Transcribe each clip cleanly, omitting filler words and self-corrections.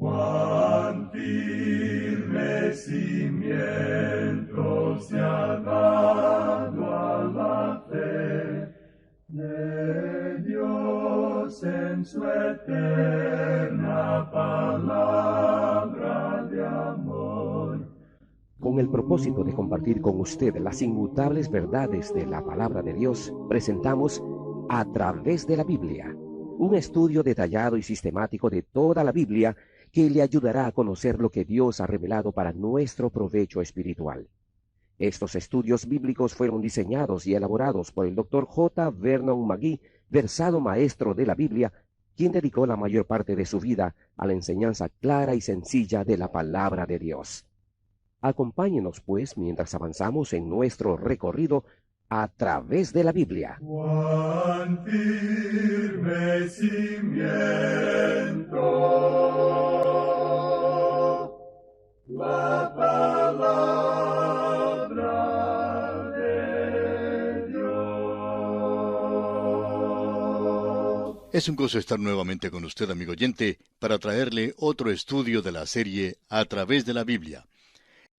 Cuán firme cimiento se ha dado a la fe de Dios en su eterna palabra de amor. Con el propósito de compartir con usted las inmutables verdades de la palabra de Dios, presentamos A través de la Biblia, un estudio detallado y sistemático de toda la Biblia que le ayudará a conocer lo que Dios ha revelado para nuestro provecho espiritual. Estos estudios bíblicos fueron diseñados y elaborados por el Dr. J. Vernon McGee, versado maestro de la Biblia, quien dedicó la mayor parte de su vida a la enseñanza clara y sencilla de la palabra de Dios. Acompáñenos, pues, mientras avanzamos en nuestro recorrido a través de la Biblia. Cuán firme cimiento la palabra de Dios. Es un gozo estar nuevamente con usted, amigo oyente, para traerle otro estudio de la serie A través de la Biblia.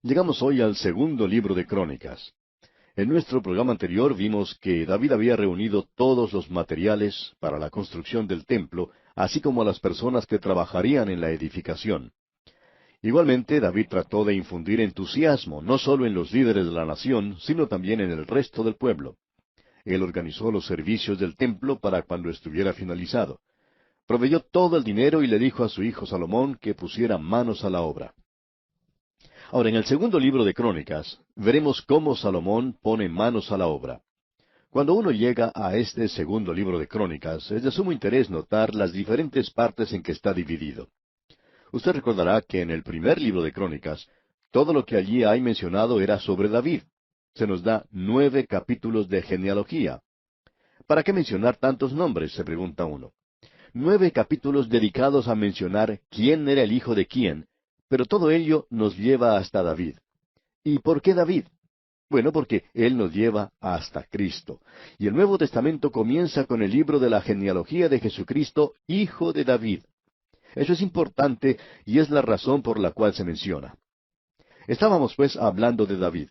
Llegamos hoy al segundo libro de Crónicas. En nuestro programa anterior vimos que David había reunido todos los materiales para la construcción del templo, así como a las personas que trabajarían en la edificación. Igualmente, David trató de infundir entusiasmo, no solo en los líderes de la nación, sino también en el resto del pueblo. Él organizó los servicios del templo para cuando estuviera finalizado. Proveyó todo el dinero y le dijo a su hijo Salomón que pusiera manos a la obra. Ahora, en el segundo libro de Crónicas, veremos cómo Salomón pone manos a la obra. Cuando uno llega a este segundo libro de Crónicas, es de sumo interés notar las diferentes partes en que está dividido. Usted recordará que en el primer libro de Crónicas, todo lo que allí hay mencionado era sobre David. Se nos da 9 capítulos de genealogía. ¿Para qué mencionar tantos nombres?, se pregunta uno. 9 capítulos dedicados a mencionar quién era el hijo de quién, pero todo ello nos lleva hasta David. ¿Y por qué David? Bueno, porque él nos lleva hasta Cristo. Y el Nuevo Testamento comienza con el libro de la genealogía de Jesucristo, hijo de David. Eso es importante y es la razón por la cual se menciona. Estábamos pues hablando de David.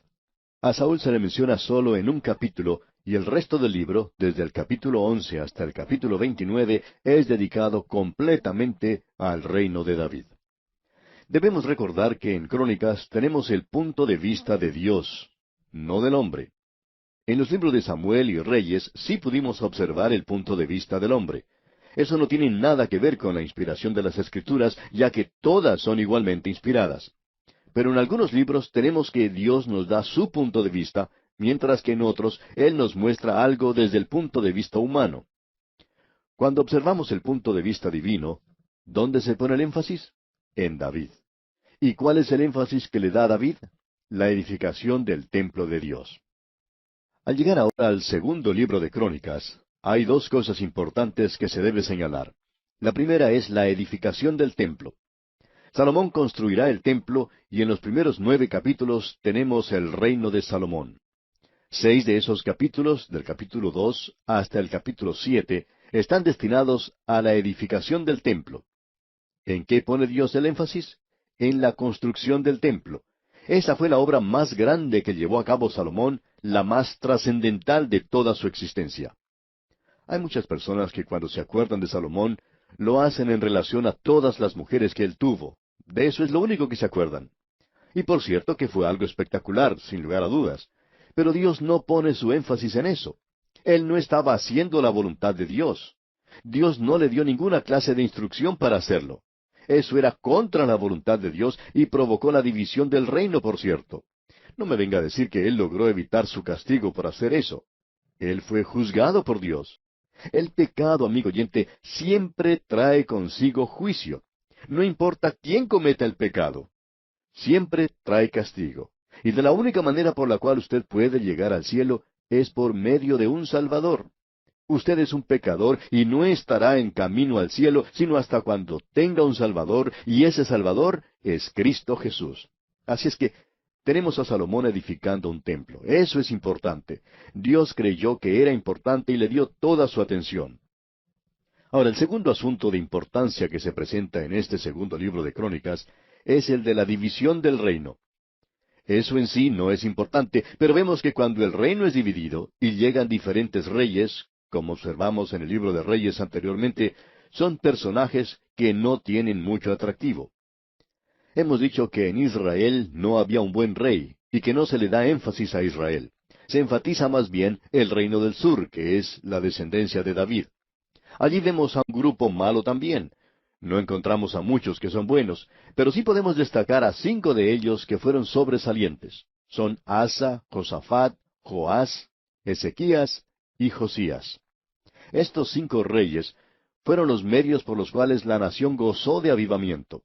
A Saúl se le menciona solo en un capítulo, y el resto del libro, desde el capítulo 11 hasta el capítulo 29, es dedicado completamente al reino de David. Debemos recordar que en Crónicas tenemos el punto de vista de Dios, no del hombre. En los libros de Samuel y Reyes sí pudimos observar el punto de vista del hombre. Eso no tiene nada que ver con la inspiración de las Escrituras, ya que todas son igualmente inspiradas. Pero en algunos libros tenemos que Dios nos da su punto de vista, mientras que en otros Él nos muestra algo desde el punto de vista humano. Cuando observamos el punto de vista divino, ¿dónde se pone el énfasis? En David. ¿Y cuál es el énfasis que le da a David? La edificación del templo de Dios. Al llegar ahora al segundo libro de Crónicas, hay 2 cosas importantes que se debe señalar. La primera es la edificación del templo. Salomón construirá el templo y en los primeros 9 capítulos tenemos el reino de Salomón. 6 de esos capítulos, del capítulo 2 hasta el capítulo 7, están destinados a la edificación del templo. ¿En qué pone Dios el énfasis? En la construcción del templo. Esa fue la obra más grande que llevó a cabo Salomón, la más trascendental de toda su existencia. Hay muchas personas que cuando se acuerdan de Salomón, lo hacen en relación a todas las mujeres que él tuvo. De eso es lo único que se acuerdan. Y por cierto que fue algo espectacular, sin lugar a dudas. Pero Dios no pone su énfasis en eso. Él no estaba haciendo la voluntad de Dios. Dios no le dio ninguna clase de instrucción para hacerlo. Eso era contra la voluntad de Dios y provocó la división del reino, por cierto. No me venga a decir que él logró evitar su castigo por hacer eso. Él fue juzgado por Dios. El pecado, amigo oyente, siempre trae consigo juicio. No importa quién cometa el pecado. Siempre trae castigo. Y de la única manera por la cual usted puede llegar al cielo es por medio de un Salvador. Usted es un pecador y no estará en camino al cielo sino hasta cuando tenga un Salvador, y ese Salvador es Cristo Jesús. Así es que tenemos a Salomón edificando un templo. Eso es importante. Dios creyó que era importante y le dio toda su atención. Ahora, el segundo asunto de importancia que se presenta en este segundo libro de Crónicas es el de la división del reino. Eso en sí no es importante, pero vemos que cuando el reino es dividido y llegan diferentes reyes, como observamos en el libro de Reyes anteriormente, son personajes que no tienen mucho atractivo. Hemos dicho que en Israel no había un buen rey y que no se le da énfasis a Israel. Se enfatiza más bien el reino del sur, que es la descendencia de David. Allí vemos a un grupo malo también. No encontramos a muchos que son buenos, pero sí podemos destacar a 5 de ellos que fueron sobresalientes. Son Asa, Josafat, Joás, Ezequías y Josías. Estos 5 reyes fueron los medios por los cuales la nación gozó de avivamiento.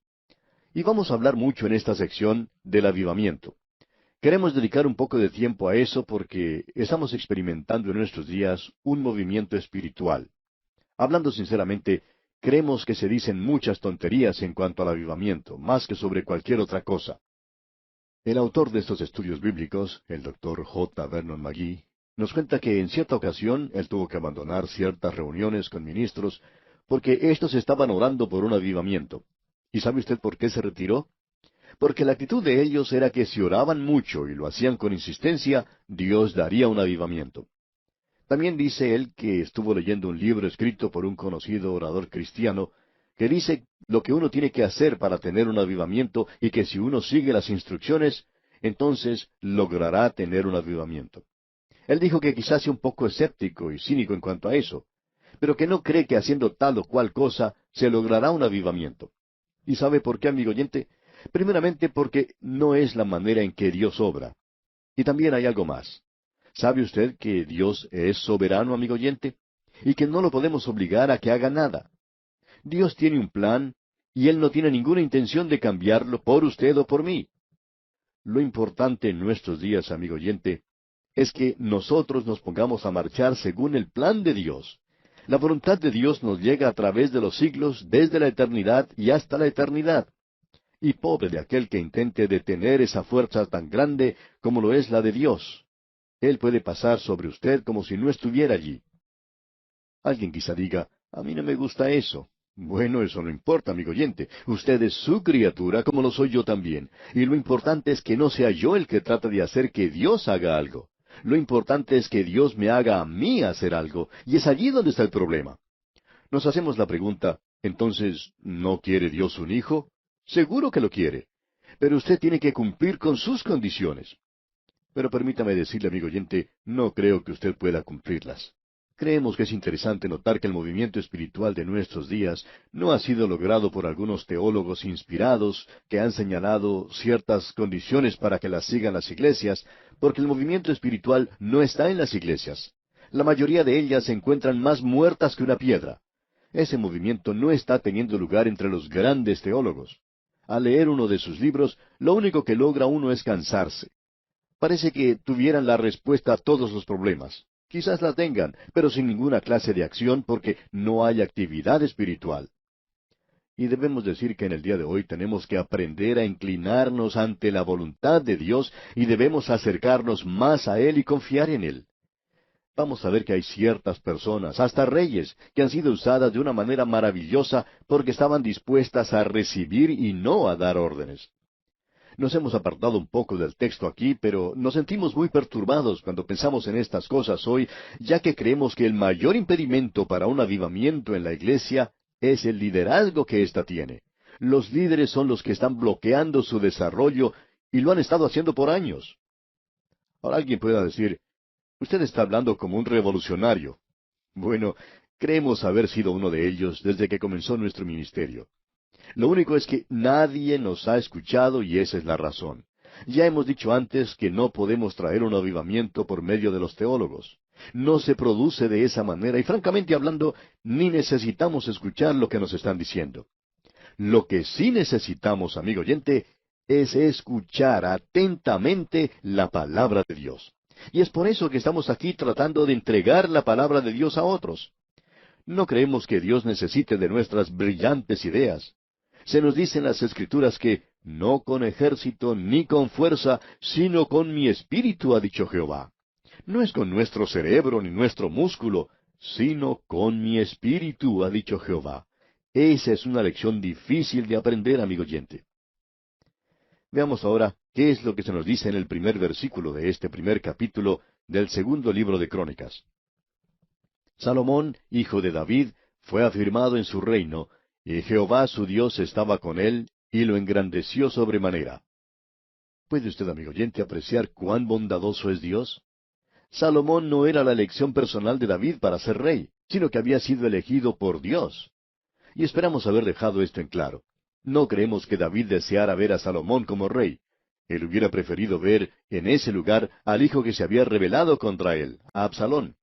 Y vamos a hablar mucho en esta sección del avivamiento. Queremos dedicar un poco de tiempo a eso porque estamos experimentando en nuestros días un movimiento espiritual. Hablando sinceramente, creemos que se dicen muchas tonterías en cuanto al avivamiento, más que sobre cualquier otra cosa. El autor de estos estudios bíblicos, el Dr. J. Vernon McGee, nos cuenta que en cierta ocasión él tuvo que abandonar ciertas reuniones con ministros porque éstos estaban orando por un avivamiento. ¿Y sabe usted por qué se retiró? Porque la actitud de ellos era que si oraban mucho y lo hacían con insistencia, Dios daría un avivamiento. También dice él que estuvo leyendo un libro escrito por un conocido orador cristiano que dice lo que uno tiene que hacer para tener un avivamiento y que si uno sigue las instrucciones, entonces logrará tener un avivamiento. Él dijo que quizás sea un poco escéptico y cínico en cuanto a eso, pero que no cree que haciendo tal o cual cosa se logrará un avivamiento. ¿Y sabe por qué, amigo oyente? Primeramente porque no es la manera en que Dios obra. Y también hay algo más. ¿Sabe usted que Dios es soberano, amigo oyente? Y que no lo podemos obligar a que haga nada. Dios tiene un plan y Él no tiene ninguna intención de cambiarlo por usted o por mí. Lo importante en nuestros días, amigo oyente, es que nosotros nos pongamos a marchar según el plan de Dios. La voluntad de Dios nos llega a través de los siglos, desde la eternidad y hasta la eternidad. Y pobre de aquel que intente detener esa fuerza tan grande como lo es la de Dios. Él puede pasar sobre usted como si no estuviera allí. Alguien quizá diga, a mí no me gusta eso. Bueno, eso no importa, amigo oyente. Usted es su criatura como lo soy yo también. Y lo importante es que no sea yo el que trata de hacer que Dios haga algo. Lo importante es que Dios me haga a mí hacer algo. Y es allí donde está el problema. Nos hacemos la pregunta, entonces, ¿no quiere Dios un hijo? Seguro que lo quiere. Pero usted tiene que cumplir con sus condiciones. Pero permítame decirle, amigo oyente, no creo que usted pueda cumplirlas. Creemos que es interesante notar que el movimiento espiritual de nuestros días no ha sido logrado por algunos teólogos inspirados que han señalado ciertas condiciones para que las sigan las iglesias, porque el movimiento espiritual no está en las iglesias. La mayoría de ellas se encuentran más muertas que una piedra. Ese movimiento no está teniendo lugar entre los grandes teólogos. Al leer uno de sus libros, lo único que logra uno es cansarse. Parece que tuvieran la respuesta a todos los problemas. Quizás la tengan, pero sin ninguna clase de acción porque no hay actividad espiritual. Y debemos decir que en el día de hoy tenemos que aprender a inclinarnos ante la voluntad de Dios y debemos acercarnos más a Él y confiar en Él. Vamos a ver que hay ciertas personas, hasta reyes, que han sido usadas de una manera maravillosa porque estaban dispuestas a recibir y no a dar órdenes. Nos hemos apartado un poco del texto aquí, pero nos sentimos muy perturbados cuando pensamos en estas cosas hoy, ya que creemos que el mayor impedimento para un avivamiento en la iglesia es el liderazgo que ésta tiene. Los líderes son los que están bloqueando su desarrollo y lo han estado haciendo por años. Ahora alguien pueda decir, usted está hablando como un revolucionario. Bueno, creemos haber sido uno de ellos desde que comenzó nuestro ministerio. Lo único es que nadie nos ha escuchado y esa es la razón. Ya hemos dicho antes que no podemos traer un avivamiento por medio de los teólogos. No se produce de esa manera y francamente hablando, ni necesitamos escuchar lo que nos están diciendo. Lo que sí necesitamos, amigo oyente, es escuchar atentamente la palabra de Dios. Y es por eso que estamos aquí tratando de entregar la palabra de Dios a otros. No creemos que Dios necesite de nuestras brillantes ideas. Se nos dice en las Escrituras que no con ejército ni con fuerza, sino con mi espíritu, ha dicho Jehová. No es con nuestro cerebro ni nuestro músculo, sino con mi espíritu, ha dicho Jehová. Esa es una lección difícil de aprender, amigo oyente. Veamos ahora qué es lo que se nos dice en el primer versículo de este primer capítulo del segundo libro de Crónicas. Salomón, hijo de David, fue afirmado en su reino, y Jehová su Dios estaba con él, y lo engrandeció sobremanera. ¿Puede usted, amigo oyente, apreciar cuán bondadoso es Dios? Salomón no era la elección personal de David para ser rey, sino que había sido elegido por Dios. Y esperamos haber dejado esto en claro. No creemos que David deseara ver a Salomón como rey. Él hubiera preferido ver en ese lugar al hijo que se había rebelado contra él, a Absalón.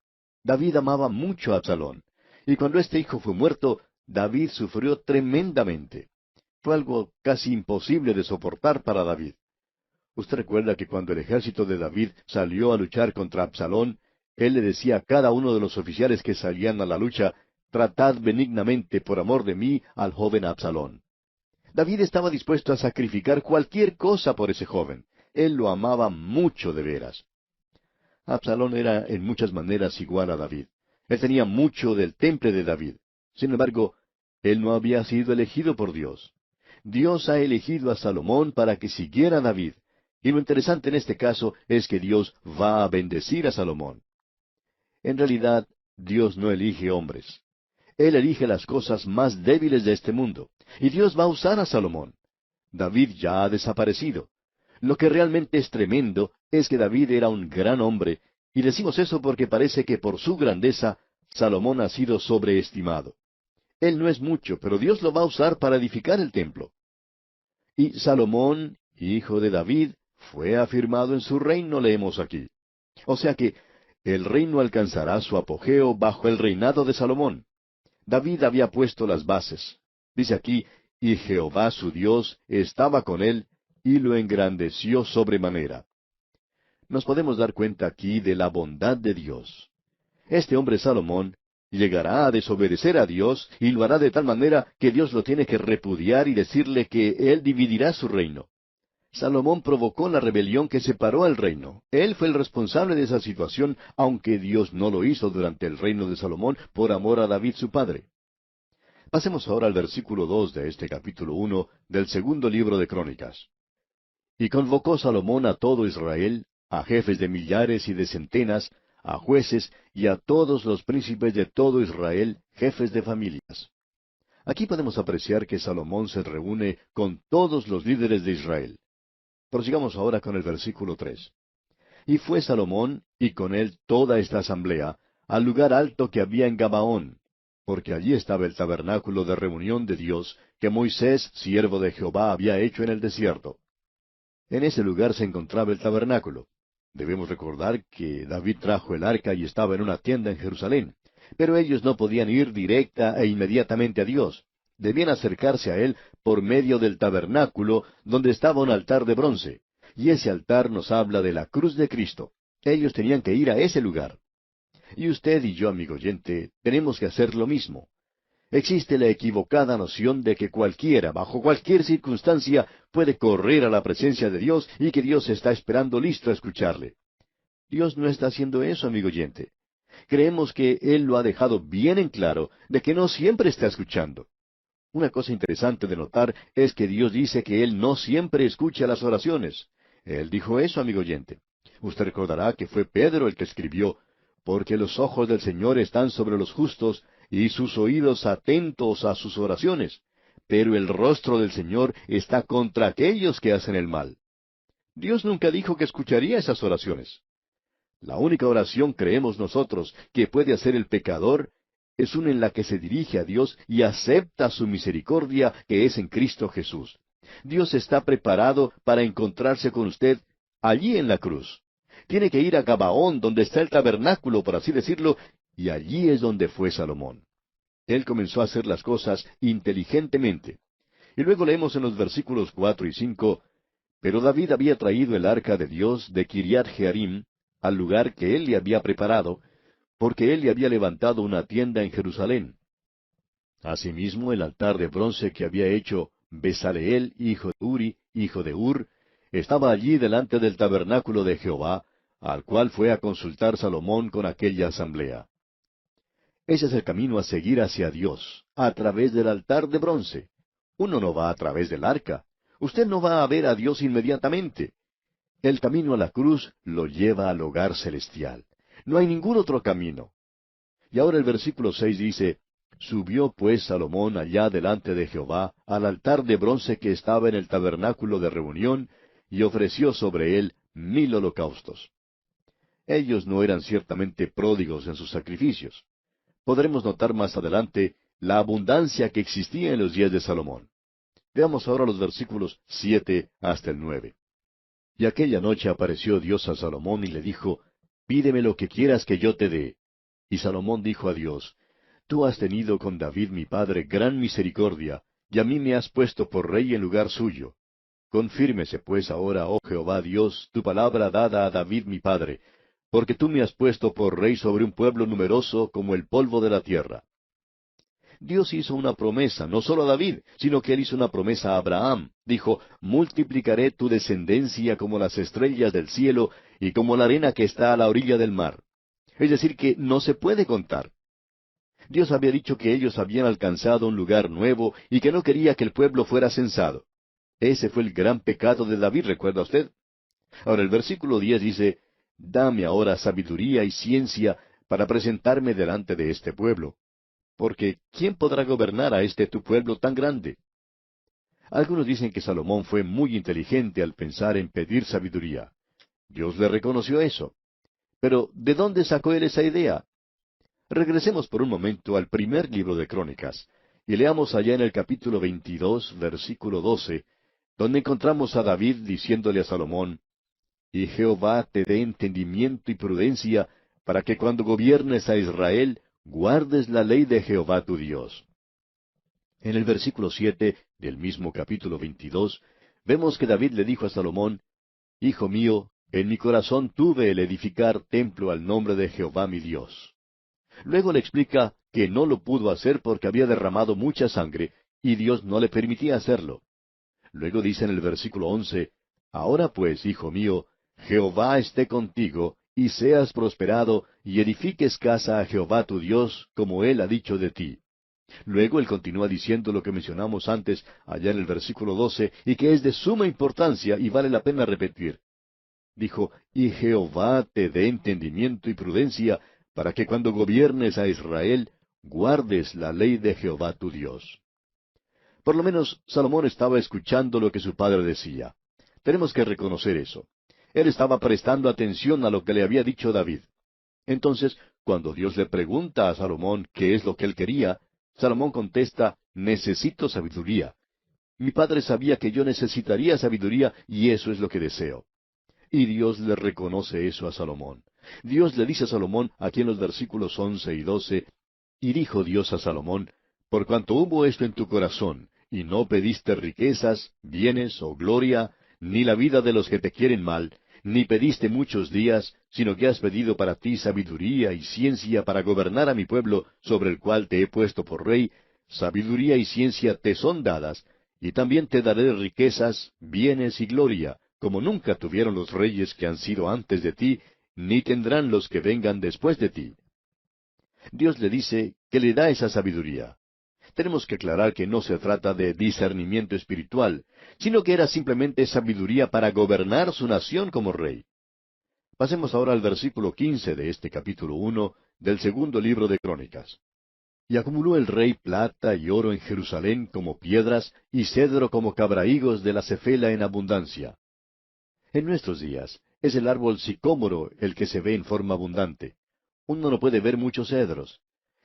David amaba mucho a Absalón. Y cuando este hijo fue muerto, David sufrió tremendamente. Fue algo casi imposible de soportar para David. Usted recuerda que cuando el ejército de David salió a luchar contra Absalón, él le decía a cada uno de los oficiales que salían a la lucha, tratad benignamente por amor de mí al joven Absalón. David estaba dispuesto a sacrificar cualquier cosa por ese joven. Él lo amaba mucho de veras. Absalón era en muchas maneras igual a David. Él tenía mucho del temple de David. Sin embargo, él no había sido elegido por Dios. Dios ha elegido a Salomón para que siguiera a David. Y lo interesante en este caso es que Dios va a bendecir a Salomón. En realidad, Dios no elige hombres. Él elige las cosas más débiles de este mundo. Y Dios va a usar a Salomón. David ya ha desaparecido. Lo que realmente es tremendo es que David era un gran hombre, y decimos eso porque parece que por su grandeza Salomón ha sido sobreestimado. Él no es mucho, pero Dios lo va a usar para edificar el templo. Y Salomón, hijo de David, fue afirmado en su reino, leemos aquí. O sea que el reino alcanzará su apogeo bajo el reinado de Salomón. David había puesto las bases. Dice aquí, y Jehová su Dios estaba con él, y lo engrandeció sobremanera. Nos podemos dar cuenta aquí de la bondad de Dios. Este hombre Salomón llegará a desobedecer a Dios, y lo hará de tal manera que Dios lo tiene que repudiar y decirle que él dividirá su reino. Salomón provocó la rebelión que separó el reino. Él fue el responsable de esa situación, aunque Dios no lo hizo durante el reino de Salomón por amor a David su padre. Pasemos ahora al versículo 2 de este capítulo 1 del segundo libro de Crónicas. Y convocó Salomón a todo Israel, a jefes de millares y de centenas, a jueces y a todos los príncipes de todo Israel, jefes de familias. Aquí podemos apreciar que Salomón se reúne con todos los líderes de Israel. Prosigamos ahora con el versículo 3. Y fue Salomón, y con él toda esta asamblea, al lugar alto que había en Gabaón, porque allí estaba el tabernáculo de reunión de Dios, que Moisés, siervo de Jehová, había hecho en el desierto. En ese lugar se encontraba el tabernáculo. Debemos recordar que David trajo el arca y estaba en una tienda en Jerusalén, pero ellos no podían ir directa e inmediatamente a Dios. Debían acercarse a Él por medio del tabernáculo, donde estaba un altar de bronce. Y ese altar nos habla de la cruz de Cristo. Ellos tenían que ir a ese lugar. Y usted y yo, amigo oyente, tenemos que hacer lo mismo. Existe la equivocada noción de que cualquiera, bajo cualquier circunstancia, puede correr a la presencia de Dios y que Dios está esperando listo a escucharle. Dios no está haciendo eso, amigo oyente. Creemos que Él lo ha dejado bien en claro de que no siempre está escuchando. Una cosa interesante de notar es que Dios dice que Él no siempre escucha las oraciones. Él dijo eso, amigo oyente. Usted recordará que fue Pedro el que escribió, porque los ojos del Señor están sobre los justos, y sus oídos atentos a sus oraciones, pero el rostro del Señor está contra aquellos que hacen el mal. Dios nunca dijo que escucharía esas oraciones. La única oración, creemos nosotros, que puede hacer el pecador, es una en la que se dirige a Dios y acepta su misericordia que es en Cristo Jesús. Dios está preparado para encontrarse con usted allí en la cruz. Tiene que ir a Gabaón, donde está el tabernáculo, por así decirlo, y allí es donde fue Salomón. Él comenzó a hacer las cosas inteligentemente. Y luego leemos en los versículos 4 y 5, pero David había traído el arca de Dios de Kiriat Jearim al lugar que él le había preparado, porque él le había levantado una tienda en Jerusalén. Asimismo, el altar de bronce que había hecho Besaleel, hijo de Uri, hijo de Ur, estaba allí delante del tabernáculo de Jehová, al cual fue a consultar Salomón con aquella asamblea. Ese es el camino a seguir hacia Dios, a través del altar de bronce. Uno no va a través del arca. Usted no va a ver a Dios inmediatamente. El camino a la cruz lo lleva al hogar celestial. No hay ningún otro camino. Y ahora el versículo 6 dice, Subió pues Salomón allá delante de Jehová al altar de bronce que estaba en el tabernáculo de reunión, y ofreció sobre él 1000 holocaustos. Ellos no eran ciertamente pródigos en sus sacrificios. Podremos notar más adelante la abundancia que existía en los días de Salomón. Veamos ahora los versículos 7 hasta el 9. Y aquella noche apareció Dios a Salomón y le dijo, Pídeme lo que quieras que yo te dé. Y Salomón dijo a Dios, Tú has tenido con David mi padre gran misericordia, y a mí me has puesto por rey en lugar suyo. Confírmese pues ahora, oh Jehová Dios, tu palabra dada a David mi padre, porque tú me has puesto por rey sobre un pueblo numeroso como el polvo de la tierra. Dios hizo una promesa, no solo a David, sino que él hizo una promesa a Abraham. Dijo, multiplicaré tu descendencia como las estrellas del cielo y como la arena que está a la orilla del mar. Es decir, que no se puede contar. Dios había dicho que ellos habían alcanzado un lugar nuevo y que no quería que el pueblo fuera censado. Ese fue el gran pecado de David, ¿recuerda usted? Ahora el versículo 10 dice, Dame ahora sabiduría y ciencia para presentarme delante de este pueblo. Porque ¿quién podrá gobernar a este tu pueblo tan grande? Algunos dicen que Salomón fue muy inteligente al pensar en pedir sabiduría. Dios le reconoció eso. Pero ¿de dónde sacó él esa idea? Regresemos por un momento al primer libro de Crónicas, y leamos allá en el capítulo 22, versículo 12, donde encontramos a David diciéndole a Salomón, Y Jehová te dé entendimiento y prudencia, para que cuando gobiernes a Israel, guardes la ley de Jehová tu Dios. En el versículo 7 del mismo capítulo 22, vemos que David le dijo a Salomón, Hijo mío, en mi corazón tuve el edificar templo al nombre de Jehová mi Dios. Luego le explica que no lo pudo hacer porque había derramado mucha sangre, y Dios no le permitía hacerlo. Luego dice en el versículo 11, Ahora pues, hijo mío, Jehová esté contigo, y seas prosperado, y edifiques casa a Jehová tu Dios, como él ha dicho de ti. Luego él continúa diciendo lo que mencionamos antes, allá en el versículo 12, y que es de suma importancia y vale la pena repetir. Dijo, Y Jehová te dé entendimiento y prudencia, para que cuando gobiernes a Israel, guardes la ley de Jehová tu Dios. Por lo menos Salomón estaba escuchando lo que su padre decía. Tenemos que reconocer eso. Él estaba prestando atención a lo que le había dicho David. Entonces, cuando Dios le pregunta a Salomón qué es lo que él quería, Salomón contesta, necesito sabiduría. Mi padre sabía que yo necesitaría sabiduría y eso es lo que deseo. Y Dios le reconoce eso a Salomón. Dios le dice a Salomón, aquí en los versículos 11 y 12, y dijo Dios a Salomón, por cuanto hubo esto en tu corazón, y no pediste riquezas, bienes o gloria, ni la vida de los que te quieren mal, ni pediste muchos días, sino que has pedido para ti sabiduría y ciencia para gobernar a mi pueblo, sobre el cual te he puesto por rey, sabiduría y ciencia te son dadas, y también te daré riquezas, bienes y gloria, como nunca tuvieron los reyes que han sido antes de ti, ni tendrán los que vengan después de ti. Dios le dice que le da esa sabiduría. Tenemos que aclarar que no se trata de discernimiento espiritual, sino que era simplemente sabiduría para gobernar su nación como rey. Pasemos ahora al versículo 15 de este capítulo 1 del segundo libro de Crónicas. Y acumuló el rey plata y oro en Jerusalén como piedras, y cedro como cabrahigos de la cefela en abundancia. En nuestros días es el árbol sicómoro el que se ve en forma abundante. Uno no puede ver muchos cedros.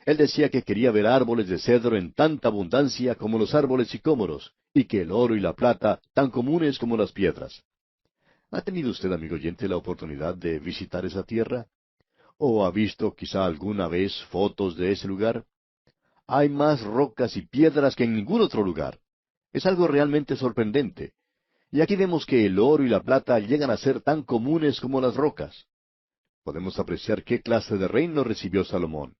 Él decía que quería ver árboles de cedro en tanta abundancia como los árboles sicómoros, y que el oro y la plata tan comunes como las piedras. ¿Ha tenido usted, amigo oyente, la oportunidad de visitar esa tierra? ¿O ha visto quizá alguna vez fotos de ese lugar? Hay más rocas y piedras que en ningún otro lugar. Es algo realmente sorprendente. Y aquí vemos que el oro y la plata llegan a ser tan comunes como las rocas. Podemos apreciar qué clase de reino recibió Salomón.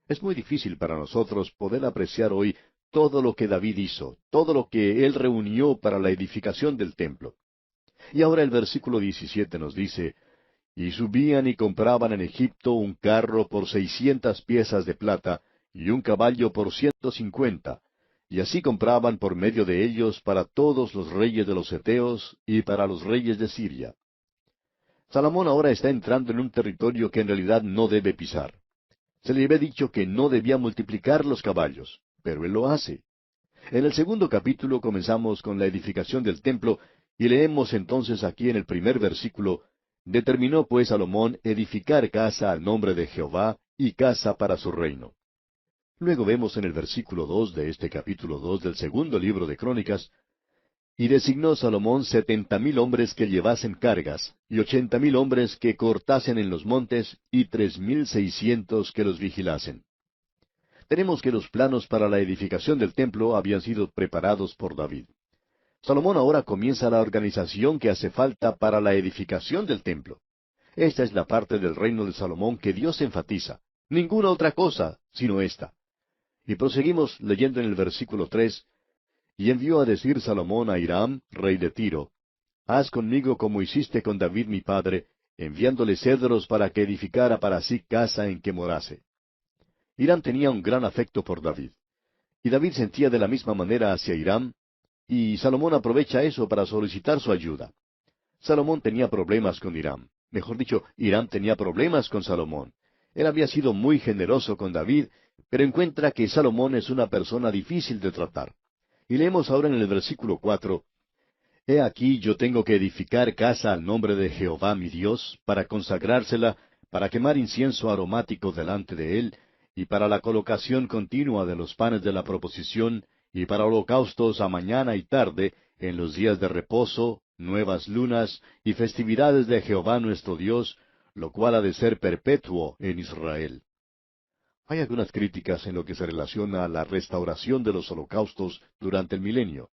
Es muy difícil para nosotros poder apreciar hoy todo lo que David hizo, todo lo que él reunió para la edificación del templo. Y ahora el versículo 17 nos dice, y subían y compraban en Egipto un carro por 600 piezas de plata, y un caballo por 150, y así compraban por medio de ellos para todos los reyes de los heteos y para los reyes de Siria. Salomón ahora está entrando en un territorio que en realidad no debe pisar. Se le había dicho que no debía multiplicar los caballos, pero él lo hace. En el segundo capítulo comenzamos con la edificación del templo, y leemos entonces aquí en el primer versículo: Determinó pues Salomón edificar casa al nombre de Jehová, y casa para su reino. Luego vemos en el versículo 2 de este capítulo 2 del segundo libro de Crónicas: Y designó Salomón 70,000 hombres que llevasen cargas, y 80,000 hombres que cortasen en los montes, y 3,600 que los vigilasen. Tenemos que los planos para la edificación del templo habían sido preparados por David. Salomón ahora comienza la organización que hace falta para la edificación del templo. Esta es la parte del reino de Salomón que Dios enfatiza. Ninguna otra cosa, sino esta. Y proseguimos leyendo en el versículo 3: Y envió a decir Salomón a Hiram, rey de Tiro: Haz conmigo como hiciste con David mi padre, enviándole cedros para que edificara para sí casa en que morase. Hiram tenía un gran afecto por David. Y David sentía de la misma manera hacia Hiram, y Salomón aprovecha eso para solicitar su ayuda. Salomón tenía problemas con Hiram. Mejor dicho, Hiram tenía problemas con Salomón. Él había sido muy generoso con David, pero encuentra que Salomón es una persona difícil de tratar. Y leemos ahora en el versículo 4: He aquí yo tengo que edificar casa al nombre de Jehová mi Dios, para consagrársela, para quemar incienso aromático delante de él, y para la colocación continua de los panes de la proposición, y para holocaustos a mañana y tarde, en los días de reposo, nuevas lunas, y festividades de Jehová nuestro Dios, lo cual ha de ser perpetuo en Israel. Hay algunas críticas en lo que se relaciona a la restauración de los holocaustos durante el milenio.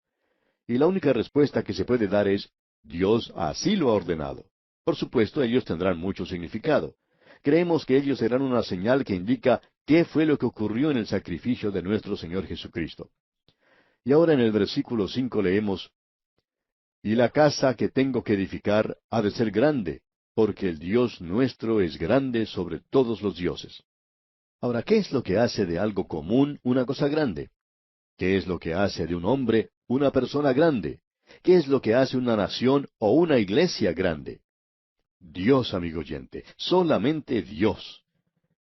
Y la única respuesta que se puede dar es: Dios así lo ha ordenado. Por supuesto, ellos tendrán mucho significado. Creemos que ellos serán una señal que indica qué fue lo que ocurrió en el sacrificio de nuestro Señor Jesucristo. Y ahora en el versículo 5 leemos: Y la casa que tengo que edificar ha de ser grande, porque el Dios nuestro es grande sobre todos los dioses. Ahora, ¿qué es lo que hace de algo común una cosa grande? ¿Qué es lo que hace de un hombre una persona grande? ¿Qué es lo que hace una nación o una iglesia grande? Dios, amigo oyente, solamente Dios.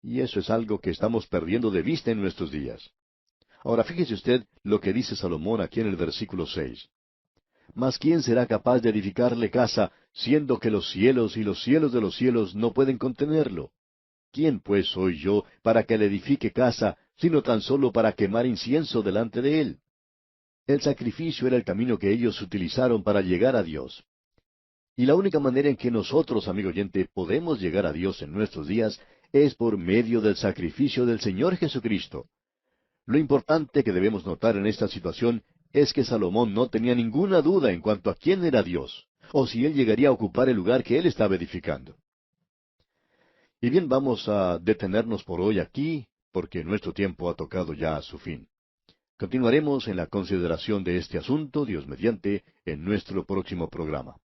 Y eso es algo que estamos perdiendo de vista en nuestros días. Ahora fíjese usted lo que dice Salomón aquí en el versículo 6. Mas ¿quién será capaz de edificarle casa, siendo que los cielos y los cielos de los cielos no pueden contenerlo? ¿Quién pues soy yo para que le edifique casa, sino tan solo para quemar incienso delante de él? El sacrificio era el camino que ellos utilizaron para llegar a Dios. Y la única manera en que nosotros, amigo oyente, podemos llegar a Dios en nuestros días es por medio del sacrificio del Señor Jesucristo. Lo importante que debemos notar en esta situación es que Salomón no tenía ninguna duda en cuanto a quién era Dios, o si él llegaría a ocupar el lugar que él estaba edificando. Y bien, vamos a detenernos por hoy aquí, porque nuestro tiempo ha tocado ya a su fin. Continuaremos en la consideración de este asunto, Dios mediante, en nuestro próximo programa.